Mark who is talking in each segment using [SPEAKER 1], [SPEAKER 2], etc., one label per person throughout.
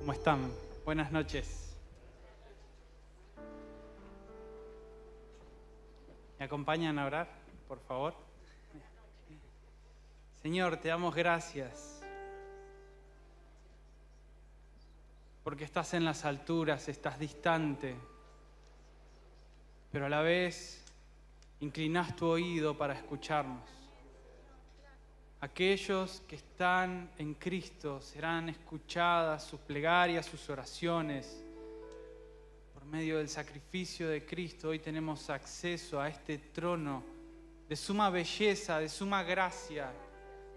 [SPEAKER 1] ¿Cómo están? Buenas noches. ¿Me acompañan a orar, por favor? Señor, te damos gracias porque estás en las alturas, estás distante, pero a la vez inclinás tu oído para escucharnos. Aquellos que están en Cristo serán escuchadas sus plegarias, sus oraciones. Por medio del sacrificio de Cristo hoy tenemos acceso a este trono de suma belleza, de suma gracia,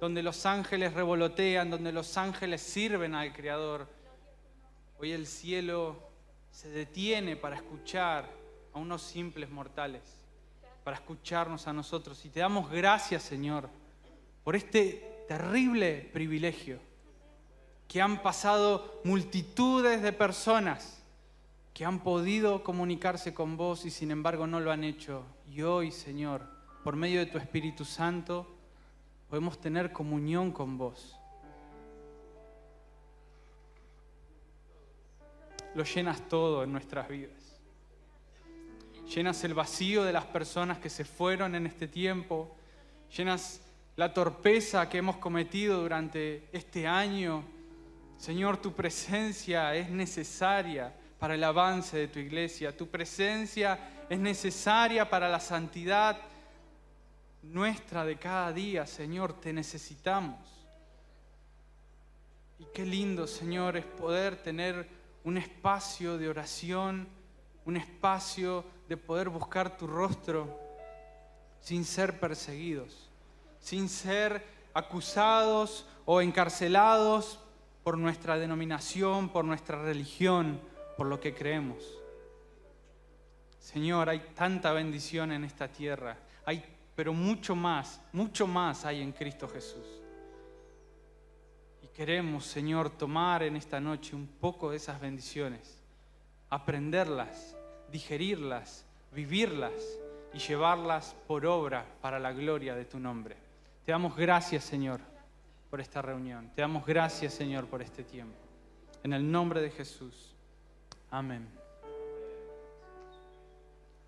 [SPEAKER 1] donde los ángeles revolotean, donde los ángeles sirven al Creador. Hoy el cielo se detiene para escuchar a unos simples mortales, para escucharnos a nosotros. Y te damos gracias, Señor, por este terrible privilegio que han pasado multitudes de personas que han podido comunicarse con vos y sin embargo no lo han hecho. Y hoy, Señor, por medio de tu Espíritu Santo, podemos tener comunión con vos. Lo llenas todo en nuestras vidas. Llenas el vacío de las personas que se fueron en este tiempo. Llenas la torpeza que hemos cometido durante este año. Señor, tu presencia es necesaria para el avance de tu iglesia. Tu presencia es necesaria para la santidad nuestra de cada día. Señor, te necesitamos. Y qué lindo, Señor, es poder tener un espacio de oración, un espacio de poder buscar tu rostro sin ser perseguidos, sin ser acusados o encarcelados por nuestra denominación, por nuestra religión, por lo que creemos. Señor, hay tanta bendición en esta tierra, pero mucho más hay en Cristo Jesús. Y queremos, Señor, tomar en esta noche un poco de esas bendiciones, aprenderlas, digerirlas, vivirlas y llevarlas por obra para la gloria de tu nombre. Te damos gracias, Señor, por esta reunión. Te damos gracias, Señor, por este tiempo. En el nombre de Jesús. Amén.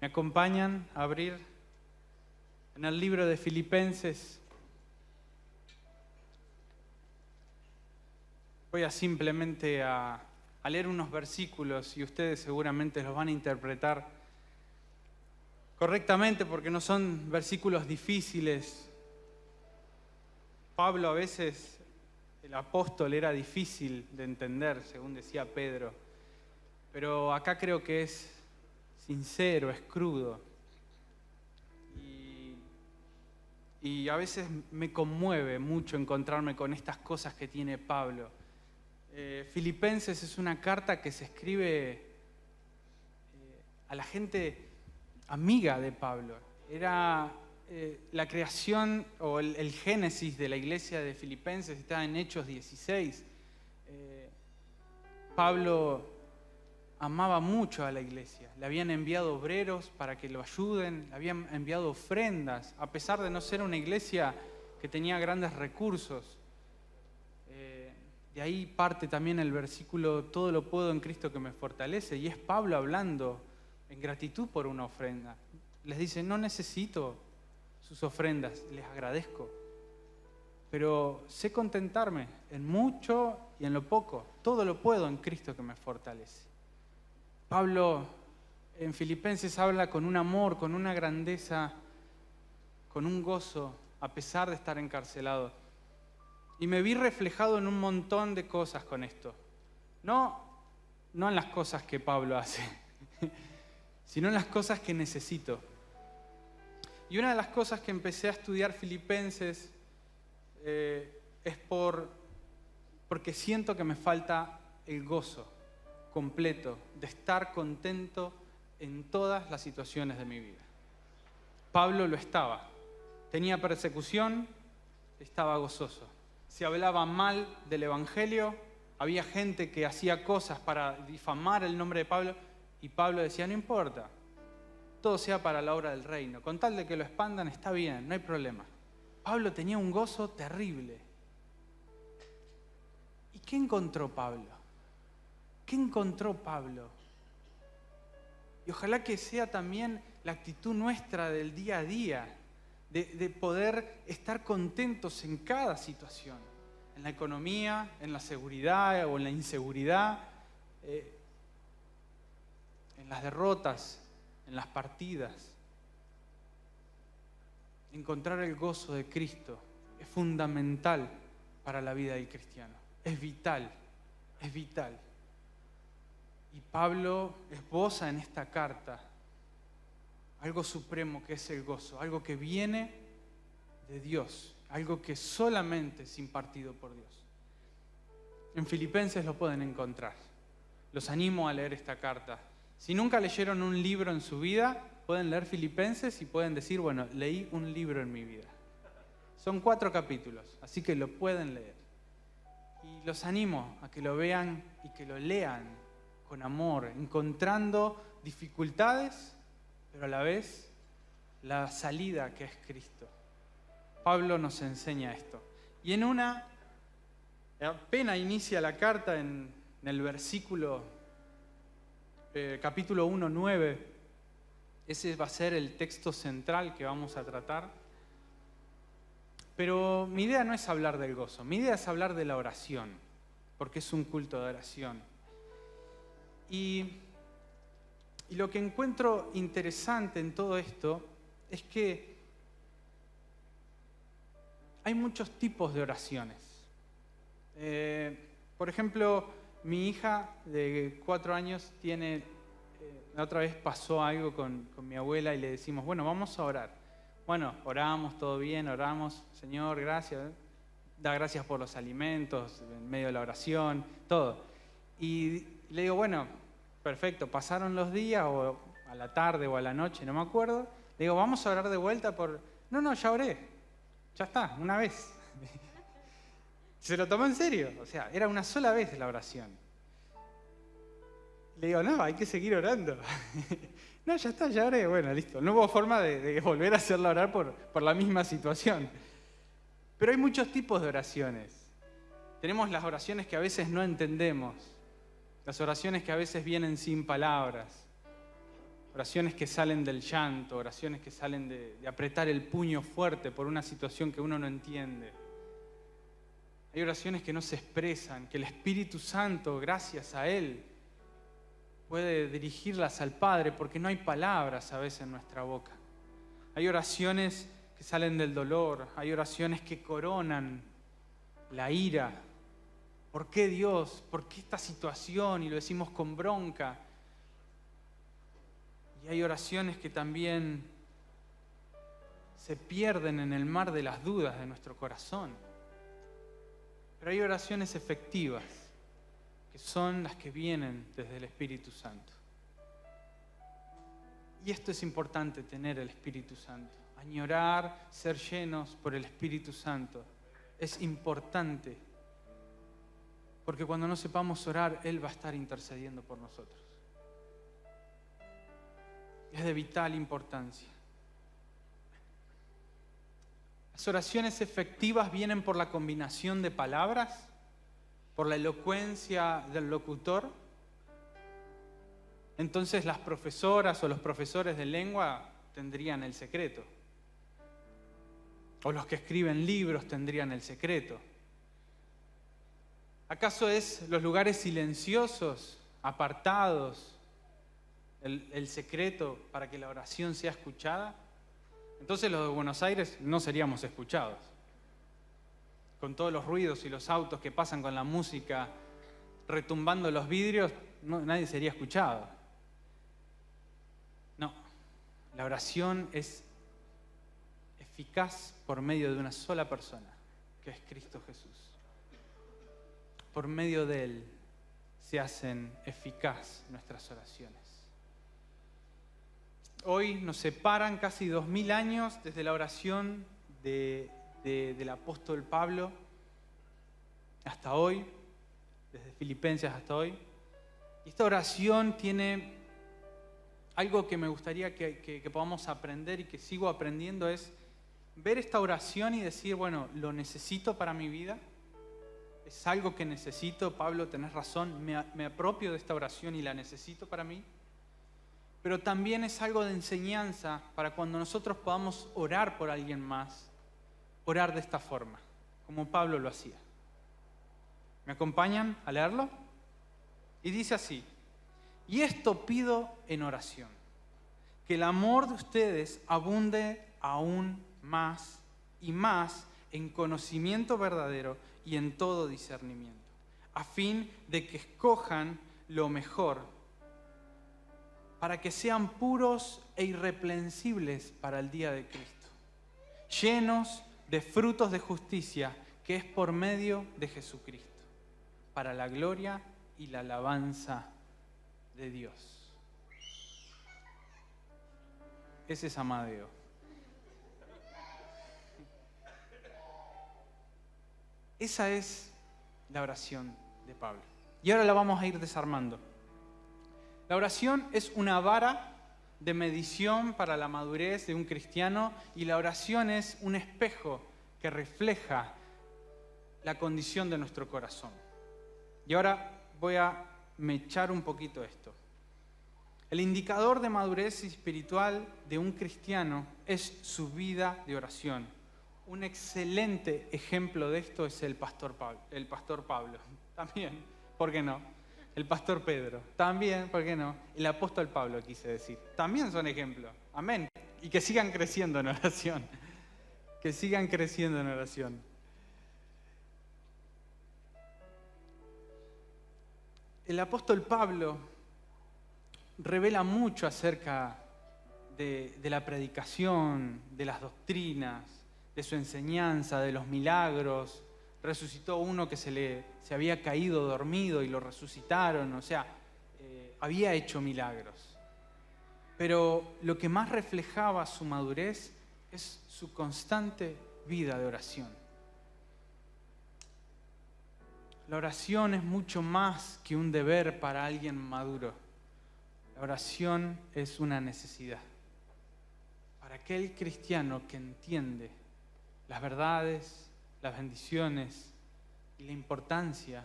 [SPEAKER 1] ¿Me acompañan a abrir en el libro de Filipenses? Voy a simplemente a leer unos versículos y ustedes seguramente los van a interpretar correctamente porque no son versículos difíciles. Pablo a veces, el apóstol, era difícil de entender, según decía Pedro, pero acá creo que es sincero, es crudo. Y a veces me conmueve mucho encontrarme con estas cosas que tiene Pablo. Filipenses es una carta que se escribe a la gente amiga de Pablo. Era la creación o el génesis de la iglesia de Filipenses, está en Hechos 16. Pablo amaba mucho a la iglesia. Le habían enviado obreros para que lo ayuden, le habían enviado ofrendas, a pesar de no ser una iglesia que tenía grandes recursos. De ahí parte también el versículo, todo lo puedo en Cristo que me fortalece, y es Pablo hablando en gratitud por una ofrenda. Les dice, no necesito sus ofrendas, les agradezco, pero sé contentarme en mucho y en lo poco. Todo lo puedo en Cristo que me fortalece. Pablo en Filipenses habla con un amor, con una grandeza, con un gozo, a pesar de estar encarcelado. Y me vi reflejado en un montón de cosas con esto. No en las cosas que Pablo hace, sino en las cosas que necesito. Y una de las cosas que empecé a estudiar Filipenses es porque siento que me falta el gozo completo de estar contento en todas las situaciones de mi vida. Pablo lo estaba. Tenía persecución, estaba gozoso. Se hablaba mal del Evangelio, había gente que hacía cosas para difamar el nombre de Pablo y Pablo decía, no importa, todo sea para la obra del reino. Con tal de que lo expandan está bien, no hay problema. Pablo tenía un gozo terrible. ¿Y qué encontró Pablo? ¿Qué encontró Pablo? Y ojalá que sea también la actitud nuestra del día a día, de poder estar contentos en cada situación, en la economía, en la seguridad o en la inseguridad, en las derrotas, en las partidas. Encontrar el gozo de Cristo es fundamental para la vida del cristiano. Es vital, es vital. Y Pablo esboza en esta carta algo supremo que es el gozo, algo que viene de Dios, algo que solamente es impartido por Dios. En Filipenses lo pueden encontrar. Los animo a leer esta carta. Si nunca leyeron un libro en su vida, pueden leer Filipenses y pueden decir, bueno, leí un libro en mi vida. Son 4 capítulos, así que lo pueden leer. Y los animo a que lo vean y que lo lean con amor, encontrando dificultades, pero a la vez la salida que es Cristo. Pablo nos enseña esto. Y apenas inicia la carta en el versículo, capítulo 1, 9, ese va a ser el texto central que vamos a tratar. Pero mi idea no es hablar del gozo, mi idea es hablar de la oración, porque es un culto de oración. Y lo que encuentro interesante en todo esto es que hay muchos tipos de oraciones. Por ejemplo, mi hija de 4 años la otra vez pasó algo con mi abuela y le decimos, bueno, vamos a orar. Bueno, oramos, todo bien, oramos, Señor, gracias. Da gracias por los alimentos, en medio de la oración, todo. Y le digo, bueno, perfecto, pasaron los días, o a la tarde o a la noche, no me acuerdo. Le digo, vamos a orar de vuelta por... No, ya oré, ya está, una vez. Se lo tomó en serio, o sea, era una sola vez la oración. Le digo, no, hay que seguir orando. No, ya está, ya oré. Bueno, listo. No hubo forma de volver a hacerla orar por la misma situación. Pero hay muchos tipos de oraciones. Tenemos las oraciones que a veces no entendemos. Las oraciones que a veces vienen sin palabras. Oraciones que salen del llanto. Oraciones que salen de apretar el puño fuerte por una situación que uno no entiende. Hay oraciones que no se expresan, que el Espíritu Santo, gracias a Él, puede dirigirlas al Padre porque no hay palabras a veces en nuestra boca. Hay oraciones que salen del dolor, hay oraciones que coronan la ira. ¿Por qué Dios? ¿Por qué esta situación? Y lo decimos con bronca. Y hay oraciones que también se pierden en el mar de las dudas de nuestro corazón. Pero hay oraciones efectivas, que son las que vienen desde el Espíritu Santo. Y esto es importante, tener el Espíritu Santo. Añorar, ser llenos por el Espíritu Santo. Es importante, porque cuando no sepamos orar, Él va a estar intercediendo por nosotros. Es de vital importancia. Las oraciones efectivas vienen por la combinación de palabras, por la elocuencia del locutor. Entonces las profesoras o los profesores de lengua tendrían el secreto. O los que escriben libros tendrían el secreto. ¿Acaso es los lugares silenciosos, apartados, el secreto para que la oración sea escuchada? Entonces los de Buenos Aires no seríamos escuchados. Con todos los ruidos y los autos que pasan con la música retumbando los vidrios, nadie sería escuchado. No, la oración es eficaz por medio de una sola persona, que es Cristo Jesús. Por medio de Él se hacen eficaz nuestras oraciones. Hoy nos separan casi 2000 años desde la oración del apóstol Pablo hasta hoy, desde Filipenses hasta hoy. Y esta oración tiene algo que me gustaría que podamos aprender y que sigo aprendiendo, es ver esta oración y decir, bueno, ¿lo necesito para mi vida? es algo que necesito. Pablo, tenés razón, me apropio de esta oración y la necesito para mí. Pero también es algo de enseñanza para cuando nosotros podamos orar por alguien más, orar de esta forma, como Pablo lo hacía. ¿Me acompañan a leerlo? Y dice así: y esto pido en oración, que el amor de ustedes abunde aún más y más en conocimiento verdadero y en todo discernimiento, a fin de que escojan lo mejor, para que sean puros e irreprensibles para el día de Cristo, llenos de frutos de justicia, que es por medio de Jesucristo, para la gloria y la alabanza de Dios. Ese es Amadeo. Esa es la oración de Pablo. Y ahora la vamos a ir desarmando. La oración es una vara de medición para la madurez de un cristiano, y la oración es un espejo que refleja la condición de nuestro corazón. Y ahora voy a mechar un poquito esto. El indicador de madurez espiritual de un cristiano es su vida de oración. Un excelente ejemplo de esto es el pastor Pablo. También, ¿por qué no? El pastor Pedro. También, ¿por qué no? El apóstol Pablo, quise decir. También son ejemplos. Amén. Y que sigan creciendo en oración. Que sigan creciendo en oración. El apóstol Pablo revela mucho acerca de la predicación, de las doctrinas, de su enseñanza, de los milagros. Resucitó uno que se había caído dormido y lo resucitaron, o sea, había hecho milagros. Pero lo que más reflejaba su madurez es su constante vida de oración. La oración es mucho más que un deber para alguien maduro. La oración es una necesidad. Para aquel cristiano que entiende las verdades, las bendiciones y la importancia,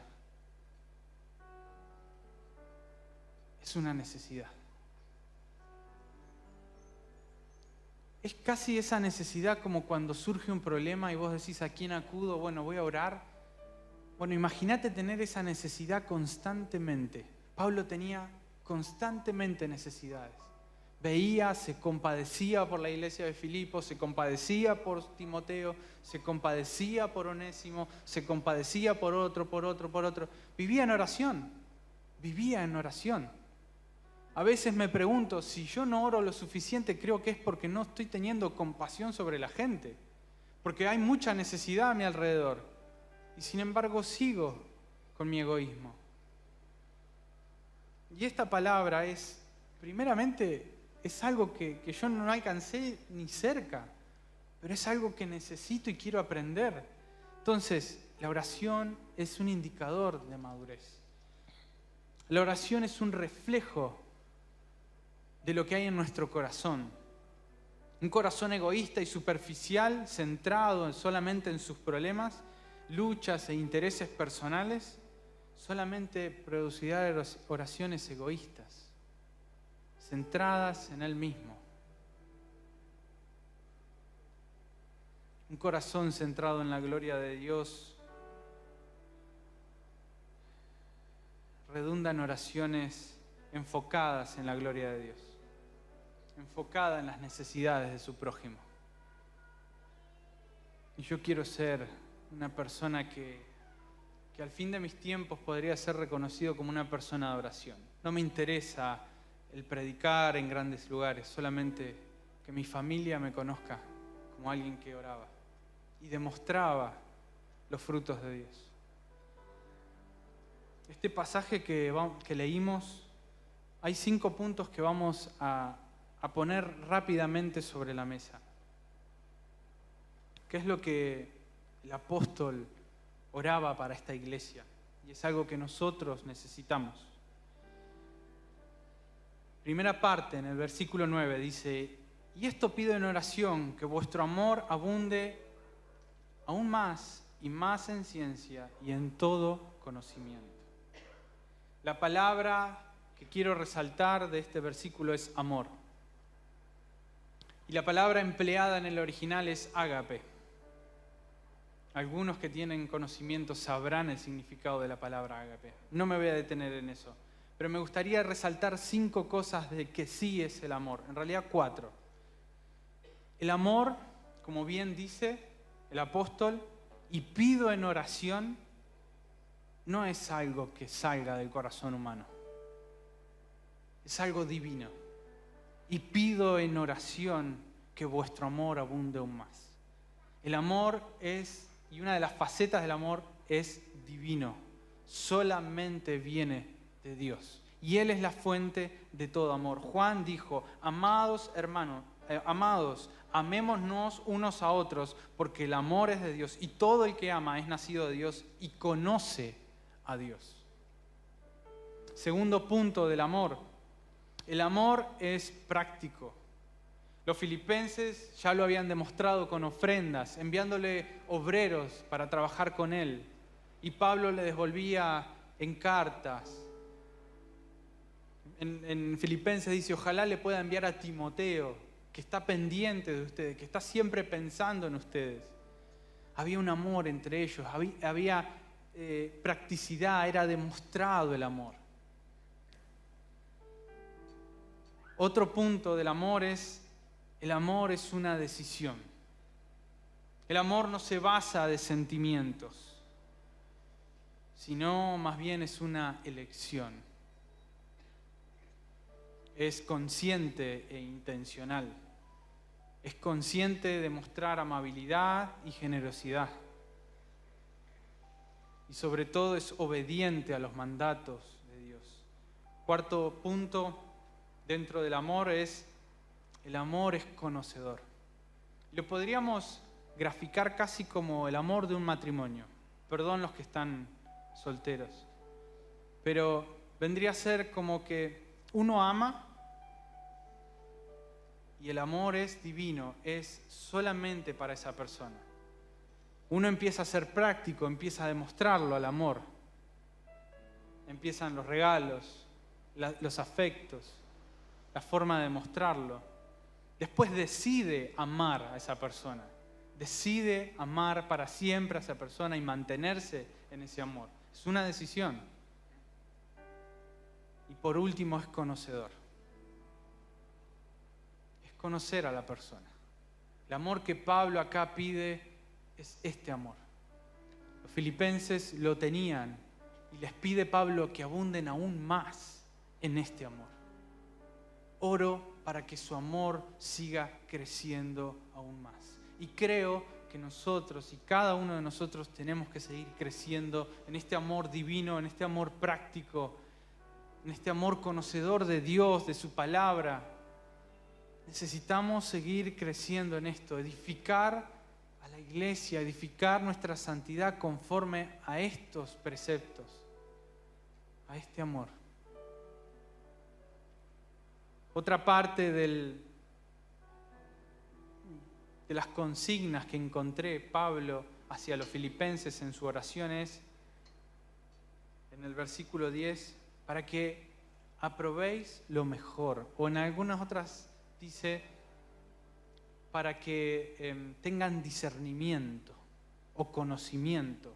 [SPEAKER 1] es una necesidad. Es casi esa necesidad como cuando surge un problema y vos decís: ¿a quién acudo? Bueno, voy a orar. Bueno, imagínate tener esa necesidad constantemente. Pablo tenía constantemente necesidades. Veía, se compadecía por la iglesia de Filipos, se compadecía por Timoteo, se compadecía por Onésimo, se compadecía por otro. Vivía en oración, vivía en oración. A veces me pregunto, si yo no oro lo suficiente, creo que es porque no estoy teniendo compasión sobre la gente, porque hay mucha necesidad a mi alrededor, y sin embargo sigo con mi egoísmo. Y esta palabra es, primeramente, es algo que yo no alcancé ni cerca, pero es algo que necesito y quiero aprender. Entonces, la oración es un indicador de madurez. La oración es un reflejo de lo que hay en nuestro corazón. Un corazón egoísta y superficial, centrado solamente en sus problemas, luchas e intereses personales, solamente producirá oraciones egoístas, centradas en él mismo. Un corazón centrado en la gloria de Dios redunda en oraciones enfocadas en la gloria de Dios, enfocada en las necesidades de su prójimo. Y yo quiero ser una persona que al fin de mis tiempos podría ser reconocido como una persona de oración. No me interesa el predicar en grandes lugares, solamente que mi familia me conozca como alguien que oraba y demostraba los frutos de Dios. Este pasaje que leímos, hay 5 puntos que vamos a poner rápidamente sobre la mesa. ¿Qué es lo que el apóstol oraba para esta iglesia? Y es algo que nosotros necesitamos. Primera parte, en el versículo 9, dice: y esto pido en oración, que vuestro amor abunde aún más y más en ciencia y en todo conocimiento. La palabra que quiero resaltar de este versículo es amor. Y la palabra empleada en el original es ágape. Algunos que tienen conocimiento sabrán el significado de la palabra ágape. No me voy a detener en eso. Pero me gustaría resaltar 5 cosas de que sí es el amor. En realidad 4. El amor, como bien dice el apóstol, y pido en oración, no es algo que salga del corazón humano. Es algo divino. Y pido en oración que vuestro amor abunde aún más. El amor es, y una de las facetas del amor es divino. Solamente viene de Dios. Y Él es la fuente de todo amor. Juan dijo, amados hermanos, amémonos unos a otros, porque el amor es de Dios. Y todo el que ama es nacido de Dios y conoce a Dios. Segundo punto del amor. El amor es práctico. Los filipenses ya lo habían demostrado con ofrendas, enviándole obreros para trabajar con él. Y Pablo le devolvía en cartas. En Filipenses dice, ojalá le pueda enviar a Timoteo, que está pendiente de ustedes, que está siempre pensando en ustedes. Había un amor entre ellos, había practicidad, era demostrado el amor. Otro punto del amor es, el amor es una decisión. El amor no se basa de sentimientos, sino más bien es una elección. Es consciente e intencional. Es consciente de mostrar amabilidad y generosidad. Y sobre todo es obediente a los mandatos de Dios. Cuarto punto dentro del amor es, el amor es conocedor. Lo podríamos graficar casi como el amor de un matrimonio. Perdón los que están solteros. Pero vendría a ser como que uno ama y el amor es divino, es solamente para esa persona. Uno empieza a ser práctico, empieza a demostrarlo al amor. Empiezan los regalos, los afectos, la forma de demostrarlo. Después decide amar a esa persona. Decide amar para siempre a esa persona y mantenerse en ese amor. Es una decisión. Y por último es conocedor. Es conocer a la persona. El amor que Pablo acá pide es este amor. Los filipenses lo tenían y les pide Pablo que abunden aún más en este amor. Oro para que su amor siga creciendo aún más. Y creo que nosotros y cada uno de nosotros tenemos que seguir creciendo en este amor divino, en este amor práctico, en este amor conocedor de Dios, de su palabra. Necesitamos seguir creciendo en esto, edificar a la iglesia, edificar nuestra santidad conforme a estos preceptos, a este amor. Otra parte de las consignas que encontré Pablo hacia los filipenses en su oración es, en el versículo 10, para que aprobéis lo mejor. O en algunas otras dice, para que tengan discernimiento o conocimiento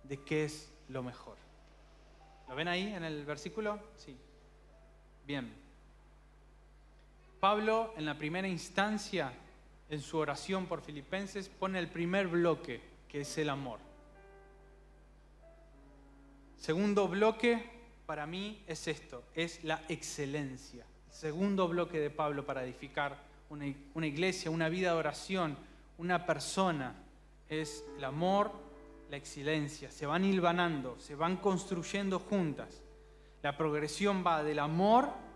[SPEAKER 1] de qué es lo mejor. ¿Lo ven ahí en el versículo? Sí. Bien. Pablo, en la primera instancia, en su oración por Filipenses, pone el primer bloque, que es el amor. Segundo bloque, para mí, es esto, es la excelencia. El segundo bloque de Pablo para edificar una iglesia, una vida de oración, una persona, es el amor, la excelencia. Se van hilvanando, se van construyendo juntas. La progresión va del amor,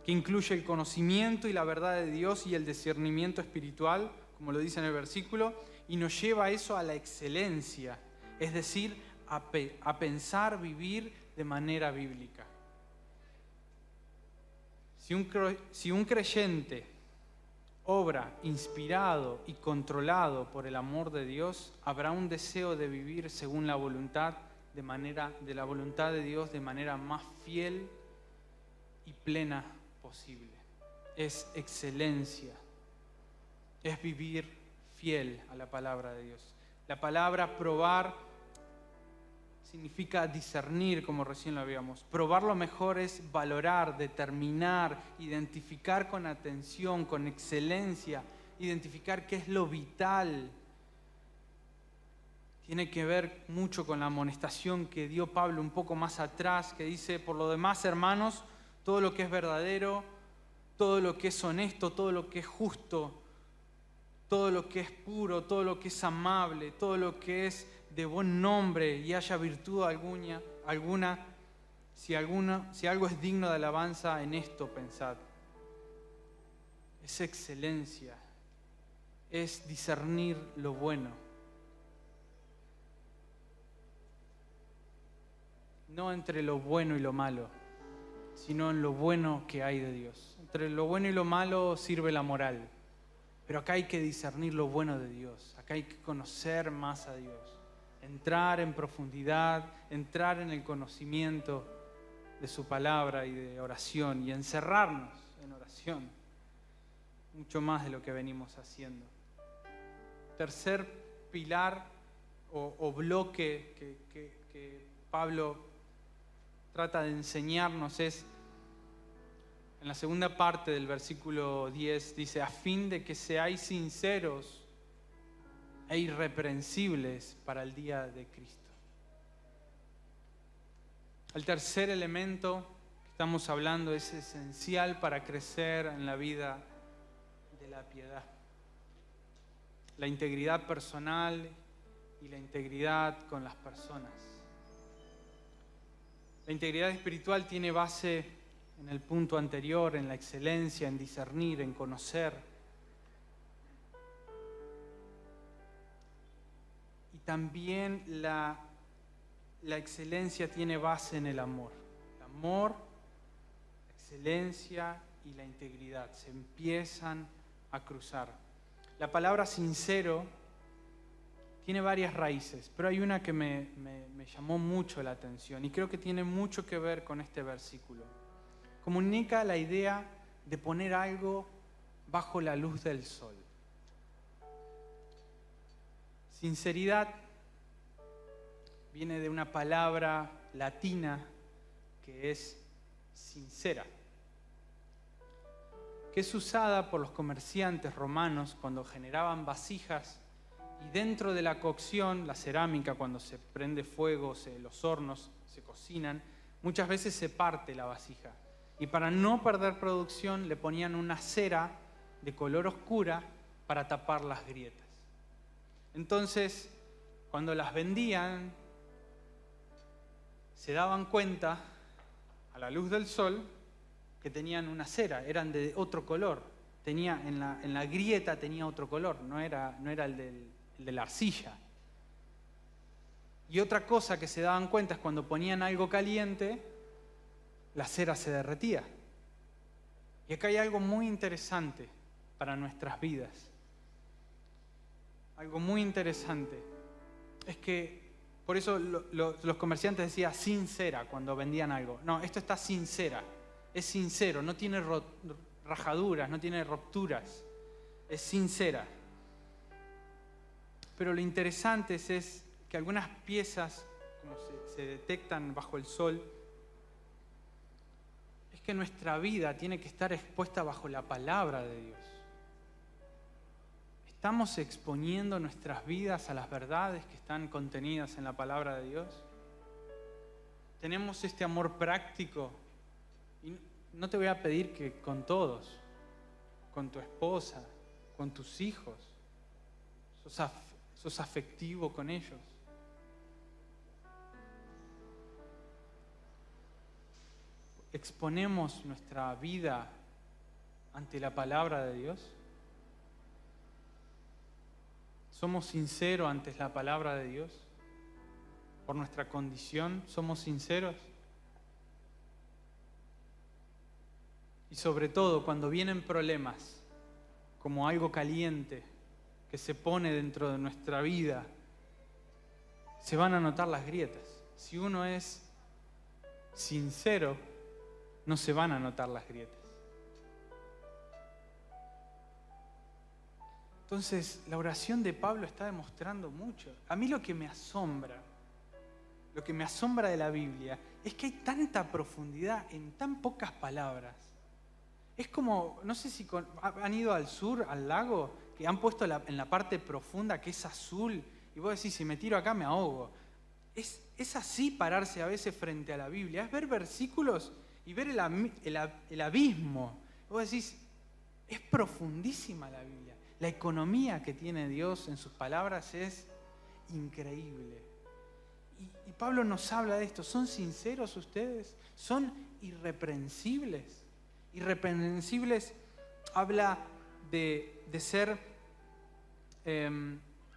[SPEAKER 1] que incluye el conocimiento y la verdad de Dios y el discernimiento espiritual, como lo dice en el versículo, y nos lleva a eso a la excelencia, es decir, a pensar, vivir de manera bíblica. Si un creyente obra, inspirado y controlado por el amor de Dios, habrá un deseo de vivir según la voluntad de la voluntad de Dios de manera más fiel y plena posible. Es excelencia, es vivir fiel a la palabra de Dios. La palabra probar significa discernir, como recién lo habíamos. Probar lo mejor es valorar, determinar, identificar con atención, con excelencia, identificar qué es lo vital. Tiene que ver mucho con la amonestación que dio Pablo un poco más atrás, que dice: por lo demás, hermanos, todo lo que es verdadero, todo lo que es honesto, todo lo que es justo, todo lo que es puro, todo lo que es amable, todo lo que es de buen nombre y haya virtud alguna, si algo es digno de alabanza, en esto pensad. Es excelencia, es discernir lo bueno. No entre lo bueno y lo malo, sino en lo bueno que hay de Dios. Entre lo bueno y lo malo sirve la moral, pero acá hay que discernir lo bueno de Dios. Acá hay que conocer más a Dios, entrar en profundidad, entrar en el conocimiento de su palabra y de oración, y encerrarnos en oración, mucho más de lo que venimos haciendo. Tercer pilar o bloque que Pablo trata de enseñarnos es, en la segunda parte del versículo 10, dice: a fin de que seáis sinceros e irreprensibles para el día de Cristo. El tercer elemento que estamos hablando es esencial para crecer en la vida de la piedad. La integridad personal y la integridad con las personas. La integridad espiritual tiene base en el punto anterior, en la excelencia, en discernir, en conocer. Y también la excelencia tiene base en el amor. El amor, la excelencia y la integridad se empiezan a cruzar. La palabra sincero tiene varias raíces, pero hay una que me llamó mucho la atención y creo que tiene mucho que ver con este versículo. Comunica la idea de poner algo bajo la luz del sol. Sinceridad viene de una palabra latina que es sincera, que es usada por los comerciantes romanos cuando generaban vasijas. Y dentro de la cocción, la cerámica, cuando se prende fuego, los hornos se cocinan, muchas veces se parte la vasija. Y para no perder producción le ponían una cera de color oscura para tapar las grietas. Entonces, cuando las vendían, se daban cuenta, a la luz del sol, que tenían una cera, eran de otro color. En la grieta tenía otro color, no era el de la arcilla. Y otra cosa que se daban cuenta es cuando ponían algo caliente, la cera se derretía. Y acá hay algo muy interesante para nuestras vidas. Algo muy interesante. Es que, por eso los comerciantes decían sin cera cuando vendían algo. No, esto está sin cera. Es sincero, no tiene rajaduras, no tiene rupturas. Es sincera. Pero lo interesante es que algunas piezas, como se detectan bajo el sol, es que nuestra vida tiene que estar expuesta bajo la palabra de Dios. ¿Estamos exponiendo nuestras vidas a las verdades que están contenidas en la palabra de Dios? ¿Tenemos este amor práctico? Y no te voy a pedir que con todos, con tu esposa, con tus hijos, sos afectivo con ellos. ¿Exponemos nuestra vida ante la palabra de Dios? ¿Somos sinceros ante la palabra de Dios? ¿Por nuestra condición somos sinceros? Y sobre todo, cuando vienen problemas, como algo caliente que se pone dentro de nuestra vida, se van a notar las grietas. Si uno es sincero, no se van a notar las grietas. Entonces, la oración de Pablo está demostrando mucho. A mí lo que me asombra de la Biblia es que hay tanta profundidad en tan pocas palabras. Es como, no sé si han ido al sur, al lago, que han puesto en la parte profunda que es azul, y vos decís, si me tiro acá me ahogo. Es así pararse a veces frente a la Biblia, es ver versículos y ver el abismo. Vos decís, es profundísima la Biblia. La economía que tiene Dios en sus palabras es increíble. Y Pablo nos habla de esto. ¿Son sinceros ustedes? ¿Son irreprensibles? Irreprensibles habla de ser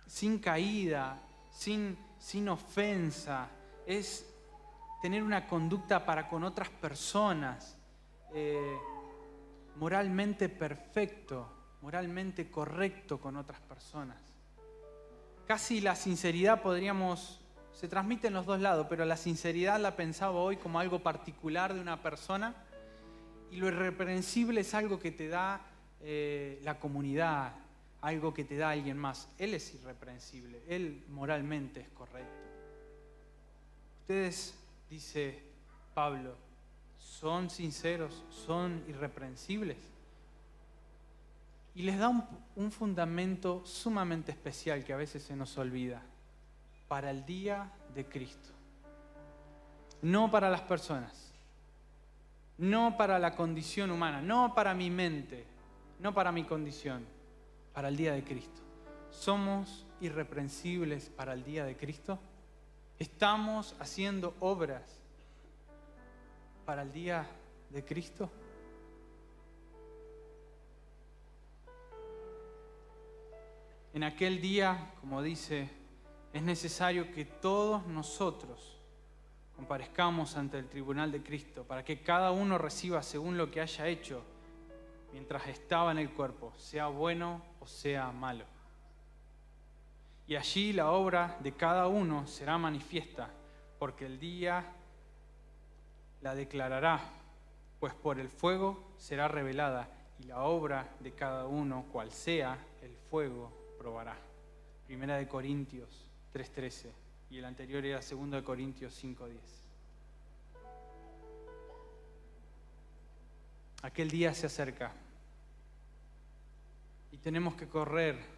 [SPEAKER 1] sin caída, sin ofensa. Es tener una conducta para con otras personas, moralmente perfecto, moralmente correcto con otras personas. Casi la sinceridad se transmite en los dos lados, pero la sinceridad la pensaba hoy como algo particular de una persona, y lo irreprensible es algo que te da la comunidad, algo que te da alguien más. Él es irreprensible, él moralmente es correcto. Ustedes, dice Pablo, ¿son sinceros? ¿Son irreprensibles? Y les da un fundamento sumamente especial que a veces se nos olvida. Para el día de Cristo. No para las personas. No para la condición humana. No para mi mente. No para mi condición. Para el día de Cristo. ¿Somos irreprensibles para el día de Cristo? ¿Estamos haciendo obras para el día de Cristo? En aquel día, como dice, es necesario que todos nosotros comparezcamos ante el tribunal de Cristo para que cada uno reciba según lo que haya hecho mientras estaba en el cuerpo, sea bueno o sea malo. Y allí la obra de cada uno será manifiesta, porque el día la declarará, pues por el fuego será revelada, y la obra de cada uno, cual sea, el fuego probará. 1 Corintios 3:13, y el anterior era 2 Corintios 5:10. Aquel día se acerca y tenemos que correr.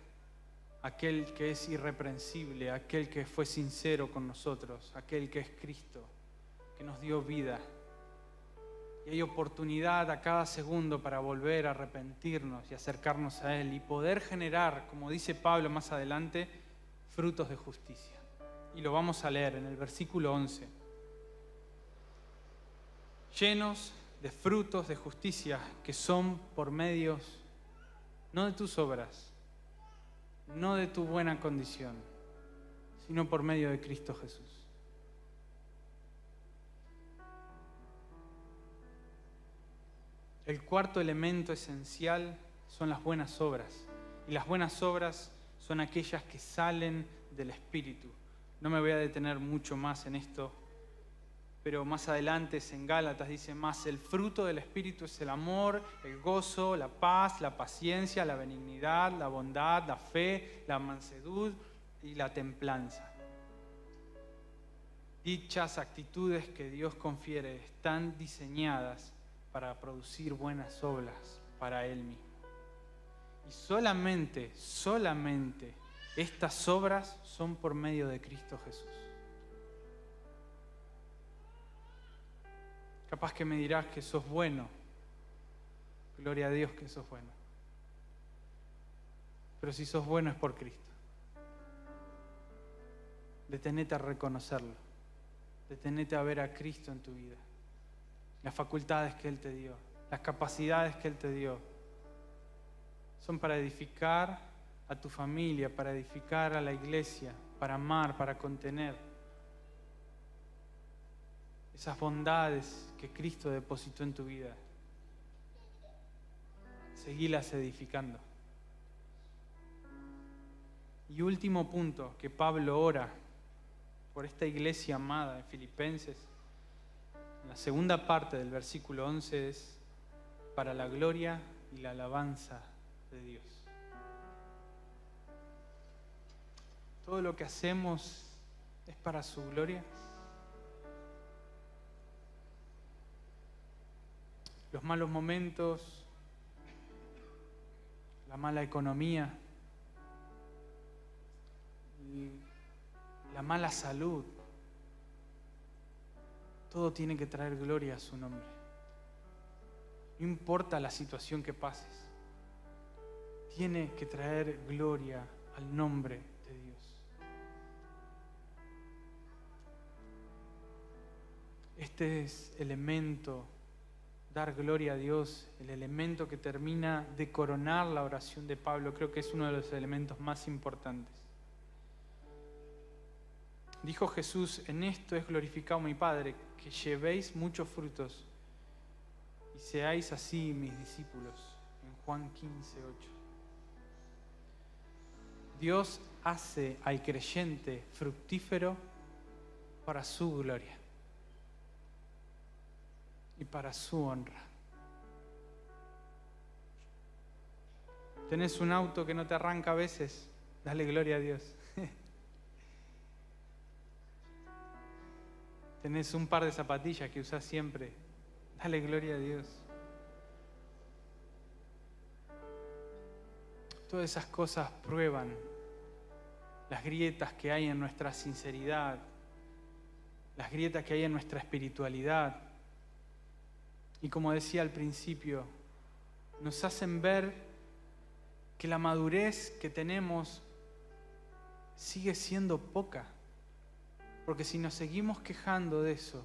[SPEAKER 1] Aquel que es irreprensible, aquel que fue sincero con nosotros, aquel que es Cristo, que nos dio vida. Y hay oportunidad a cada segundo para volver a arrepentirnos y acercarnos a Él y poder generar, como dice Pablo más adelante, frutos de justicia. Y lo vamos a leer en el versículo 11. Llenos de frutos de justicia que son por medios, no de tus obras, no de tu buena condición, sino por medio de Cristo Jesús. El cuarto elemento esencial son las buenas obras. Y las buenas obras son aquellas que salen del Espíritu. No me voy a detener mucho más en esto, pero más adelante en Gálatas dice más, el fruto del Espíritu es el amor, el gozo, la paz, la paciencia, la benignidad, la bondad, la fe, la mansedumbre y la templanza. Dichas actitudes que Dios confiere están diseñadas para producir buenas obras para Él mismo. Y solamente estas obras son por medio de Cristo Jesús. Capaz que me dirás que sos bueno. Gloria a Dios que sos bueno. Pero si sos bueno es por Cristo. Detenete a reconocerlo. Detenete a ver a Cristo en tu vida. Las facultades que Él te dio, las capacidades que Él te dio, son para edificar a tu familia, para edificar a la iglesia, para amar, para contener. Esas bondades que Cristo depositó en tu vida, seguilas edificando. Y último punto, que Pablo ora por esta iglesia amada de Filipenses. En la segunda parte del versículo 11 es para la gloria y la alabanza de Dios. Todo lo que hacemos es para su gloria. Los malos momentos, la mala economía, la mala salud, todo tiene que traer gloria a su nombre. No importa la situación que pases, tiene que traer gloria al nombre de Dios. Este es el elemento, dar gloria a Dios, el elemento que termina de coronar la oración de Pablo. Creo que es uno de los elementos más importantes. Dijo Jesús: en esto es glorificado mi Padre, que llevéis muchos frutos y seáis así mis discípulos. En Juan 15:8. Dios hace al creyente fructífero para su gloria y para su honra. ¿Tenés un auto que no te arranca a veces? Dale gloria a Dios. ¿Tenés un par de zapatillas que usás siempre? Dale gloria a Dios. Todas esas cosas prueban las grietas que hay en nuestra sinceridad, las grietas que hay en nuestra espiritualidad. Y como decía al principio, nos hacen ver que la madurez que tenemos sigue siendo poca. Porque si nos seguimos quejando de eso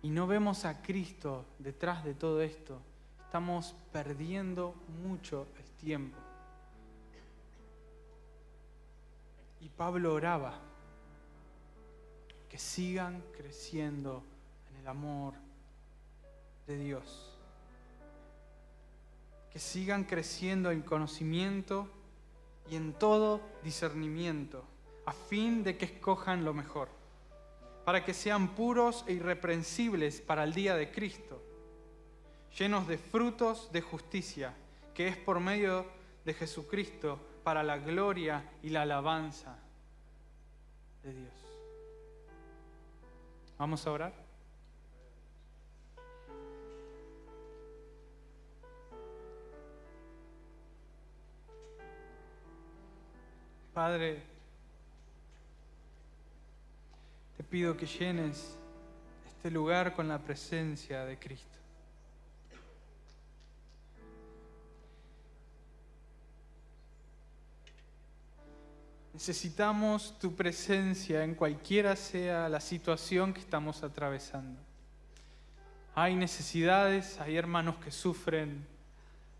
[SPEAKER 1] y no vemos a Cristo detrás de todo esto, estamos perdiendo mucho el tiempo. Y Pablo oraba que sigan creciendo en el amor de Dios, que sigan creciendo en conocimiento y en todo discernimiento, a fin de que escojan lo mejor, para que sean puros e irreprensibles para el día de Cristo, llenos de frutos de justicia, que es por medio de Jesucristo, para la gloria y la alabanza de Dios. ¿Vamos a orar? Padre, te pido que llenes este lugar con la presencia de Cristo. Necesitamos tu presencia en cualquiera sea la situación que estamos atravesando. Hay necesidades, hay hermanos que sufren,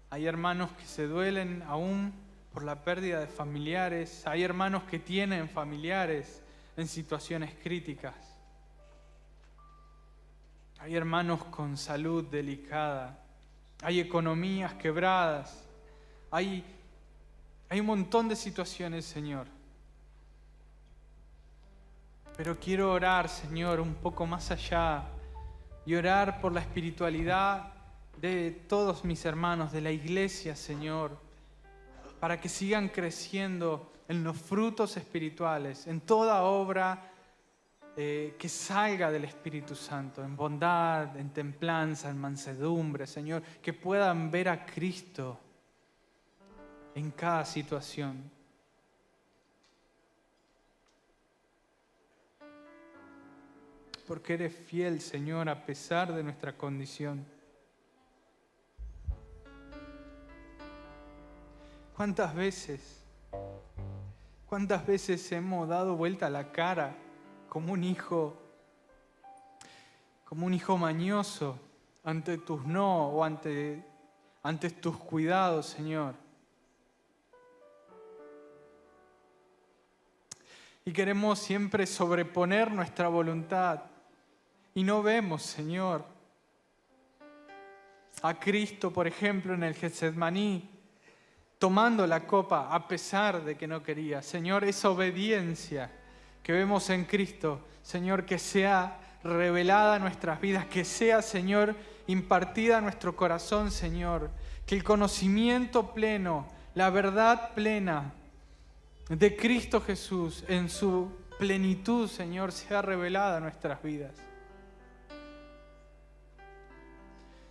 [SPEAKER 1] hay hermanos que se duelen aún por la pérdida de familiares, hay hermanos que tienen familiares en situaciones críticas, hay hermanos con salud delicada, hay economías quebradas, hay un montón de situaciones, Señor. Pero quiero orar, Señor, un poco más allá y orar por la espiritualidad de todos mis hermanos de la iglesia, Señor, para que sigan creciendo en los frutos espirituales, en toda obra que salga del Espíritu Santo, en bondad, en templanza, en mansedumbre, Señor, que puedan ver a Cristo en cada situación. Porque eres fiel, Señor, a pesar de nuestra condición. ¿Cuántas veces hemos dado vuelta la cara como un hijo mañoso ante tus no o ante tus cuidados, Señor? Y queremos siempre sobreponer nuestra voluntad. Y no vemos, Señor, a Cristo, por ejemplo, en el Getsemaní, tomando la copa a pesar de que no quería. Señor, esa obediencia que vemos en Cristo, Señor, que sea revelada a nuestras vidas, que sea, Señor, impartida a nuestro corazón, Señor, que el conocimiento pleno, la verdad plena de Cristo Jesús en su plenitud, Señor, sea revelada a nuestras vidas.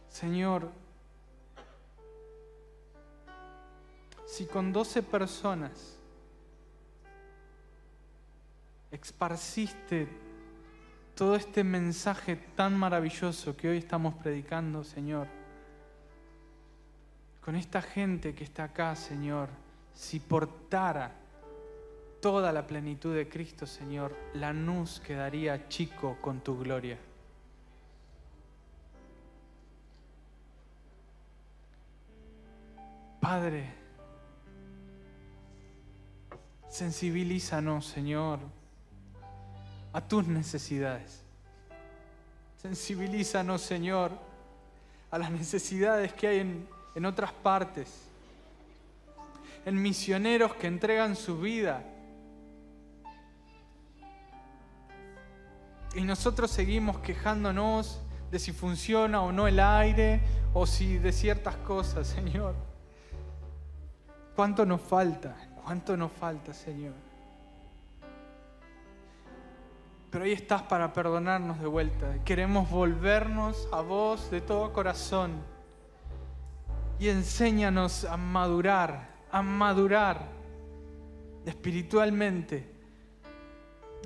[SPEAKER 1] Señor, si con 12 personas esparciste todo este mensaje tan maravilloso que hoy estamos predicando, Señor, con esta gente que está acá, Señor, si portara toda la plenitud de Cristo, Señor, Lanús quedaría chico con tu gloria. Padre, sensibilízanos, Señor, a tus necesidades. Sensibilízanos, Señor, a las necesidades que hay en otras partes, en misioneros que entregan su vida. Y nosotros seguimos quejándonos de si funciona o no el aire, o si de ciertas cosas, Señor. ¿Cuánto nos falta? ¿Cuánto nos falta, Señor? Pero ahí estás para perdonarnos de vuelta. Queremos volvernos a vos de todo corazón. Y enséñanos a madurar espiritualmente,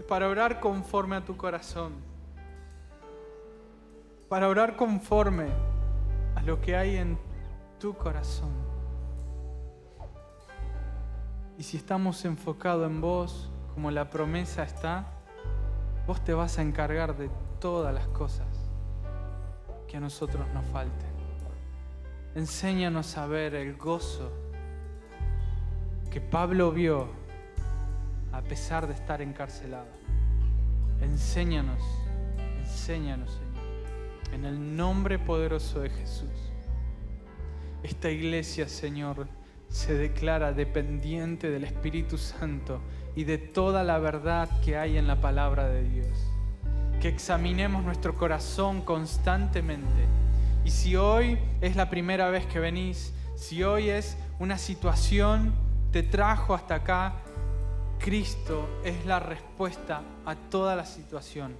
[SPEAKER 1] para orar conforme a tu corazón, para orar conforme a lo que hay en tu corazón. Y si estamos enfocados en vos, como la promesa está, vos te vas a encargar de todas las cosas que a nosotros nos falten. Enséñanos a ver el gozo que Pablo vio a pesar de estar encarcelado. Enséñanos, Señor, en el nombre poderoso de Jesús. Esta iglesia, Señor, se declara dependiente del Espíritu Santo y de toda la verdad que hay en la palabra de Dios. Que examinemos nuestro corazón constantemente. Y si hoy es la primera vez que venís, si hoy es una situación te trajo hasta acá, Cristo es la respuesta a toda la situación.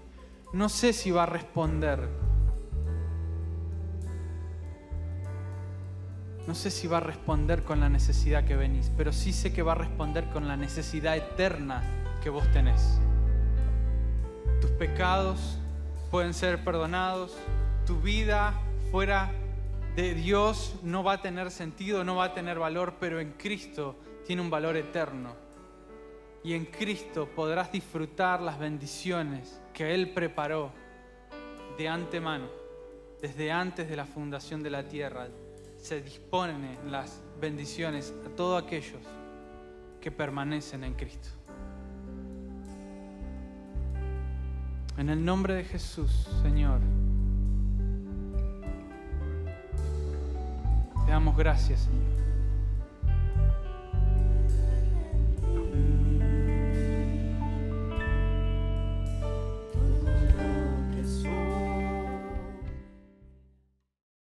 [SPEAKER 1] No sé si va a responder. No sé si va a responder con la necesidad que venís, pero sí sé que va a responder con la necesidad eterna que vos tenés. Tus pecados pueden ser perdonados, tu vida fuera de Dios no va a tener sentido, no va a tener valor, pero en Cristo tiene un valor eterno. Y en Cristo podrás disfrutar las bendiciones que Él preparó de antemano, desde antes de la fundación de la tierra. Se disponen las bendiciones a todos aquellos que permanecen en Cristo. En el nombre de Jesús, Señor, te damos gracias, Señor.